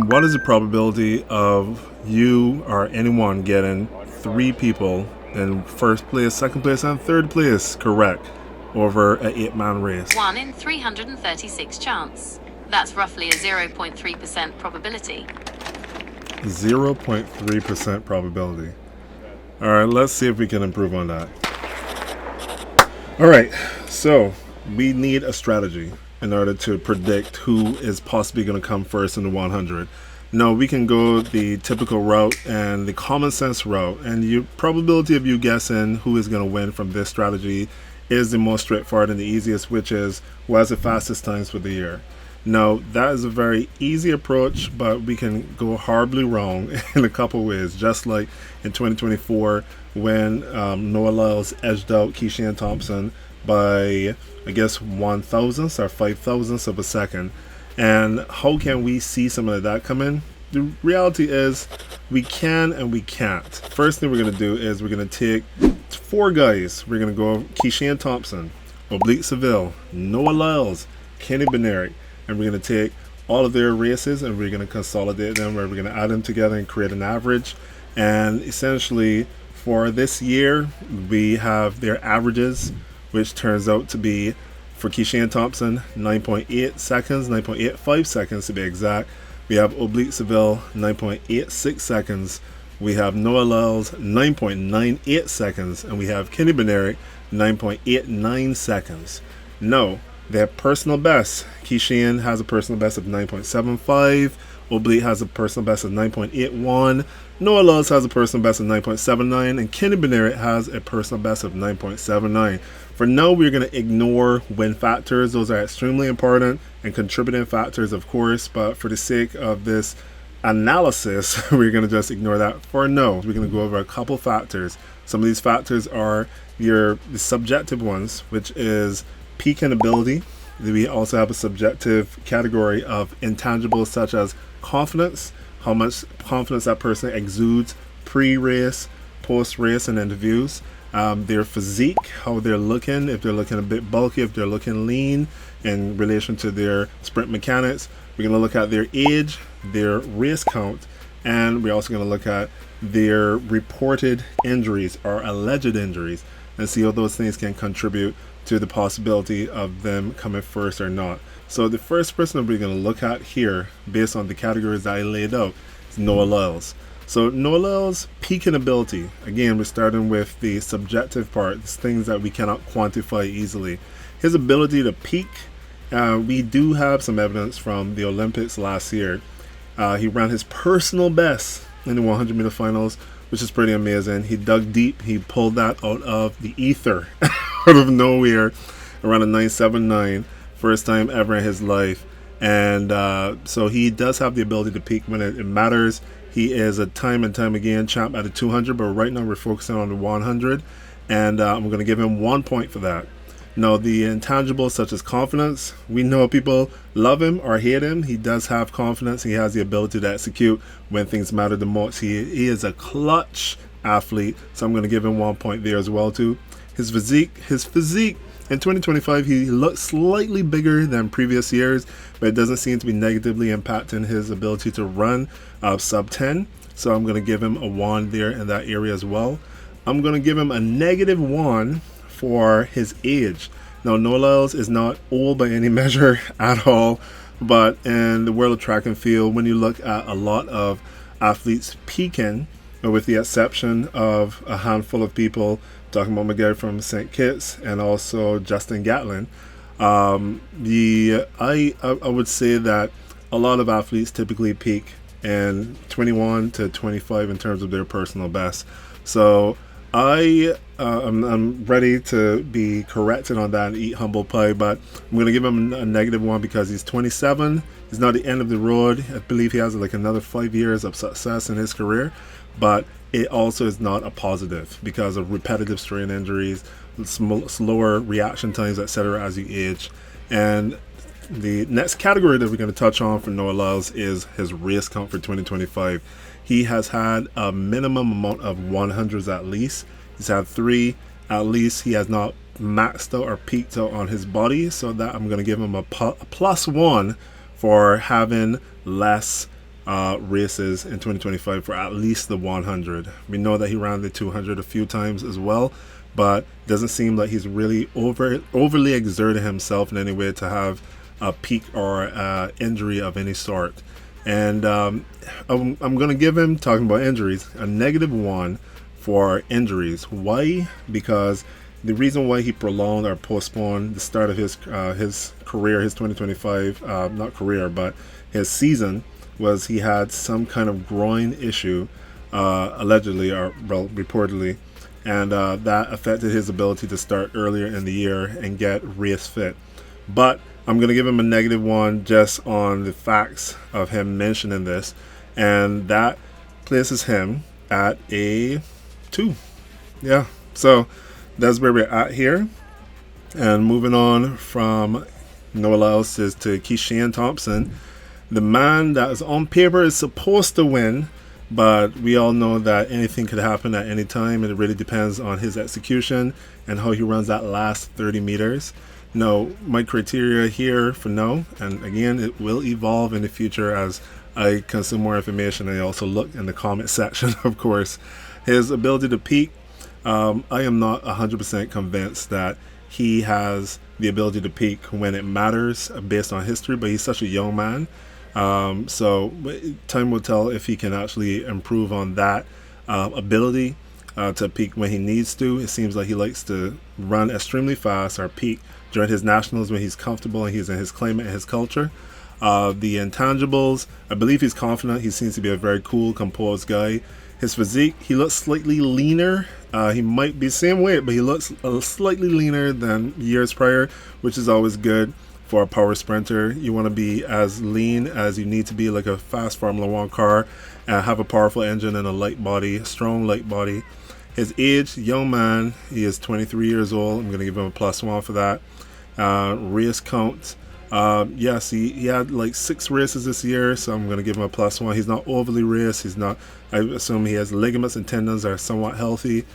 What is the probability of you or anyone getting three people in first place, second place, and third place correct over an 8-man race? 1 in 336 chance. That's roughly a 0.3% probability. 0.3% probability. All right, let's see if we can improve on that. All right, so we need a strategy in order to predict who is possibly going to come first in the 100. No, we can go the typical route and the common sense route, and the probability of you guessing who is going to win from this strategy is the most straightforward and the easiest, which is who has the fastest times for the year. No, that is a very easy approach, but we can go horribly wrong in a couple ways. Just like in 2024, when Noah Lyles edged out Kishane Thompson by, I guess, 1,000th or 5,000ths of a second. And how can we see some of that come in? The reality is we can and we can't. First thing we're going to do is we're going to take four guys. We're going to go Kishane Thompson, Oblique Seville, Noah Lyles, Bednarek, and we're going to take all of their races and we're going to consolidate them, where we're going to add them together and create an average. And essentially for this year, we have their averages, which turns out to be, for Kishane Thompson, 9.8 seconds, 9.85 seconds to be exact. We have Oblique Seville, 9.86 seconds. We have Noah Lyles, 9.98 seconds. And we have Bednarek, 9.89 seconds. No, their personal best. Kishane has a personal best of 9.75. Oblique has a personal best of 9.81. Noah Lyles has a personal best of 9.79. And Bednarek has a personal best of 9.79. For now, we're going to ignore win factors. Those are extremely important and contributing factors, of course. But for the sake of this analysis, we're going to just ignore that for now. We're going to go over a couple factors. Some of these factors are the subjective ones, which is peak and ability. We also have a subjective category of intangibles such as confidence, how much confidence that person exudes pre-race, post-race, and interviews. Their physique, how they're looking, if they're looking a bit bulky, if they're looking lean in relation to their sprint mechanics. We're going to look at their age, their race count, and we're also going to look at their reported injuries or alleged injuries and see how those things can contribute to the possibility of them coming first or not. So the first person that we're going to look at here, based on the categories that I laid out, is Noah Lyles. So Noah Lyles' peak in ability. Again, we're starting with the subjective part, things that we cannot quantify easily. His ability to peak, we do have some evidence from the Olympics last year. He ran his personal best in the 100-meter finals, which is pretty amazing. He dug deep. He pulled that out of the ether, out of nowhere, around a 9.79, first time ever in his life. And so he does have the ability to peak when it matters. He is a time and time again champ at the 200, but right now we're focusing on the 100, and I'm going to give him 1 point for that. Now, the intangibles such as confidence, we know people love him or hate him. He does have confidence. He has the ability to execute when things matter the most. He is a clutch athlete, so I'm going to give him 1 point there as well too. His physique. In 2025, he looks slightly bigger than previous years, but it doesn't seem to be negatively impacting his ability to run sub 10. So I'm going to give him a 1 there in that area as well. I'm going to give him a -1 for his age. Now, Noah Lyles is not old by any measure at all, but in the world of track and field, when you look at a lot of athletes peaking, with the exception of a handful of people, talking about my guy from St. Kitts and also Justin Gatlin, I would say that a lot of athletes typically peak in 21 to 25 in terms of their personal best. So I'm ready to be corrected on that and eat humble pie, but I'm going to give him a -1 because he's 27. He's not the end of the road. I believe he has like another 5 years of success in his career, but it also is not a positive because of repetitive strain injuries, slower reaction times, etc. as you age. And the next category that we're going to touch on for Noah Lyles is his race count for 2025. He has had a minimum amount of 100s at least. He's had 3 at least. He has not maxed out or peaked out on his body, so that I'm going to give him a +1 for having less races in 2025 for at least the 100. We know that he ran the 200 a few times as well, but doesn't seem like he's really overly exerted himself in any way to have a peak or injury of any sort. And I'm going to give him, talking about injuries, a -1 for injuries. Why? Because the reason why he prolonged or postponed the start of his career, his 2025, not career, but his season, was he had some kind of groin issue, allegedly or reportedly, and that affected his ability to start earlier in the year and get race fit. But I'm going to give him a -1 just on the facts of him mentioning this, and that places him at a 2. Yeah, so that's where we're at here. And moving on from Noah Lyles to Kishane Thompson, the man that is on paper is supposed to win, but we all know that anything could happen at any time, and it really depends on his execution and how he runs that last 30 meters. No, my criteria here for no, and again, it will evolve in the future as I consume more information, and I also look in the comment section, of course. His ability to peak, I am not 100% convinced that he has the ability to peak when it matters based on history, but he's such a young man. So time will tell if he can actually improve on that ability to peak when he needs to. It seems like he likes to run extremely fast or peak during his nationals when he's comfortable and he's in his climate and his culture. The intangibles, I believe he's confident. He seems to be a very cool, composed guy. His physique, he looks slightly leaner. He might be same weight, but he looks slightly leaner than years prior, which is always good for a power sprinter. You want to be as lean as you need to be, like a fast Formula 1 car, and have a powerful engine and a light body, a strong light body. His age, young man, he is 23 years old. I'm going to give him a +1 for that. Race count, yes, he had like 6 races this year, so I'm going to give him a +1. He's not overly raced. He's not, I assume he has ligaments and tendons are somewhat healthy.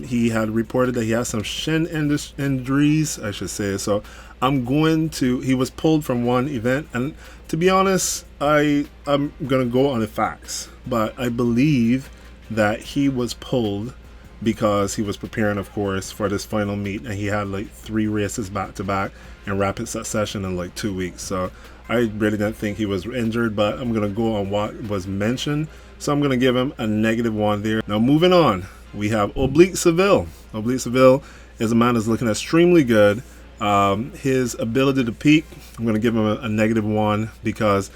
He had reported that he has some shin injuries, I should say. So he was pulled from one event, and to be honest, I'm going to go on the facts, but I believe that he was pulled because he was preparing, of course, for this final meet, and he had like 3 races back to back in rapid succession in like 2 weeks. So I really didn't think he was injured, but I'm going to go on what was mentioned. So I'm going to give him a -1 there. Now moving on, we have Oblique Seville. Oblique Seville is a man that's looking extremely good. His ability to peak, I'm going to give him a -1 because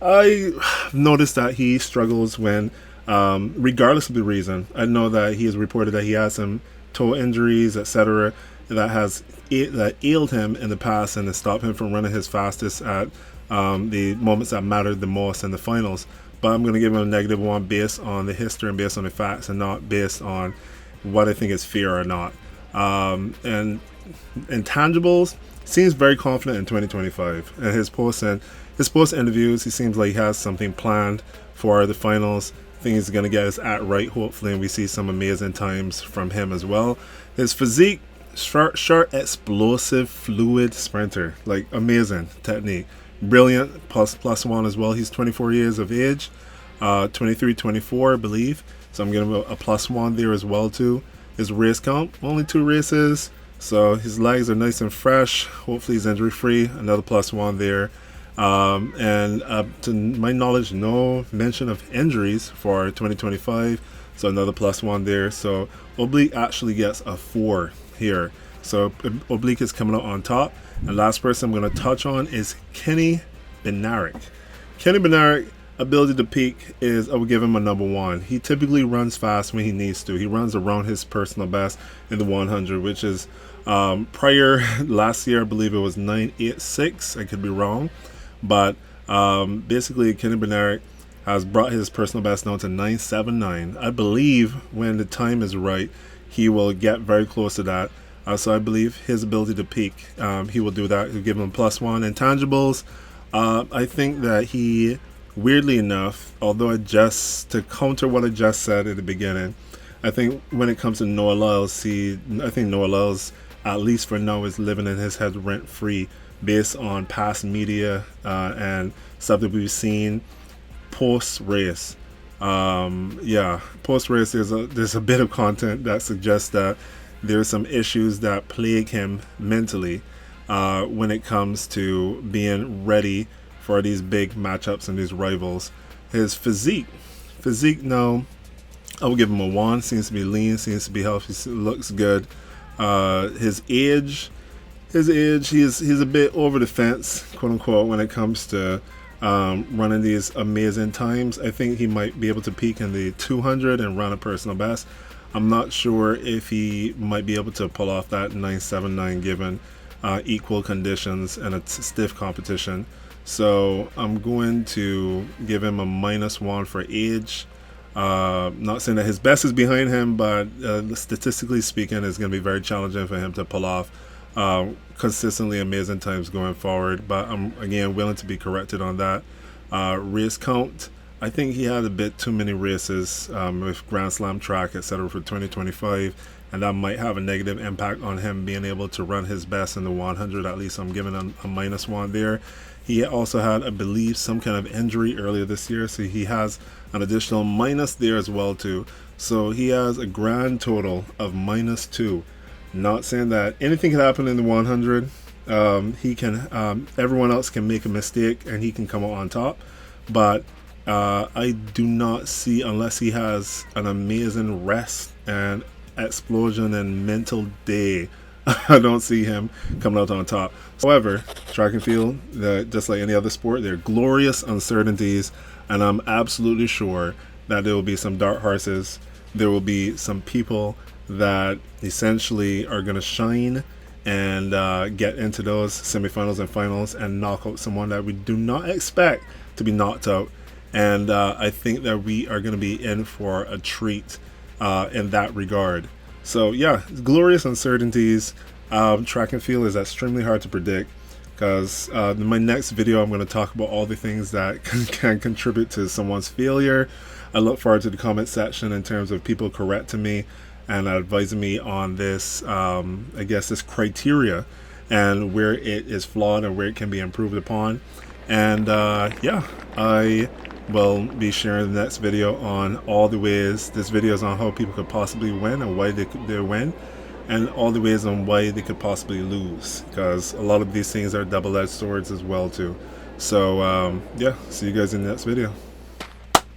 I noticed that he struggles when, regardless of the reason. I know that he has reported that he has some toe injuries, etc., that ailed him in the past and has stopped him from running his fastest at the moments that mattered the most in the finals. But I'm going to give him a -1 based on the history and based on the facts, and not based on what I think is fair or not. And intangibles, seems very confident in 2025. And his post interviews, he seems like he has something planned for the finals. I think he's going to get his at right, hopefully, and we see some amazing times from him as well. His physique, short, explosive, fluid sprinter, like amazing technique. Brilliant, +1 as well. He's 24 years of age, 23, 24, I believe. So I'm giving him a +1 there as well too. His race count, only 2 races, so his legs are nice and fresh. Hopefully he's injury free. Another +1 there. And to my knowledge, no mention of injuries for 2025. So another +1 there. So Oblique actually gets a 4 here. So Oblique is coming out on top. And last person I'm going to touch on is Kishane Bednarek. Kishane Bednarek, ability to peak is, I would give him a #1. He typically runs fast when he needs to. He runs around his personal best in the 100, which is prior last year, I believe it was 986. I could be wrong. But basically, Kishane Bednarek has brought his personal best down to 979. I believe when the time is right, he will get very close to that. So I believe his ability to peak, he will do that. He'll give him a +1. Intangibles, I think that he, weirdly enough, although to counter what I just said at the beginning, I think when it comes to Noah Lyles, I think Noah Lyles, at least for now, is living in his head rent-free based on past media and stuff that we've seen post race. Yeah, post race there's a bit of content that suggests that there's some issues that plague him mentally when it comes to being ready for these big matchups and these rivals. His physique, no, I will give him a 1. Seems to be lean, seems to be healthy, looks good. His age, he's a bit over the fence, quote unquote, when it comes to running these amazing times. I think he might be able to peak in the 200 and run a personal best. I'm not sure if he might be able to pull off that 979 given equal conditions and a stiff competition. So I'm going to give him a -1 for age. Not saying that his best is behind him, but statistically speaking, it's going to be very challenging for him to pull off consistently amazing times going forward. But I'm again willing to be corrected on that. Race count, I think he had a bit too many races with Grand Slam track, etc. for 2025, and that might have a negative impact on him being able to run his best in the 100. At least I'm giving him a -1 there. He also had, I believe, some kind of injury earlier this year, so he has an additional minus there as well too. So he has a grand total of -2. Not saying that anything can happen in the 100. He can, everyone else can make a mistake and he can come out on top, but I do not see, unless he has an amazing rest and explosion and mental day, I don't see him coming out on top. However, track and field, just like any other sport, they're glorious uncertainties, and I'm absolutely sure that there will be some dark horses. There will be some people that essentially are going to shine and get into those semifinals and finals and knock out someone that we do not expect to be knocked out. And I think that we are going to be in for a treat in that regard. So yeah, glorious uncertainties. Track and field is extremely hard to predict, because in my next video I'm going to talk about all the things that can contribute to someone's failure. I look forward to the comment section in terms of people correcting me and advising me on this, I guess, this criteria and where it is flawed and where it can be improved upon. And yeah, I will be sharing the next video on all the ways. This video is on how people could possibly win and why they win, and all the ways on why they could possibly lose, because a lot of these things are double-edged swords as well too. So yeah, see you guys in the next video.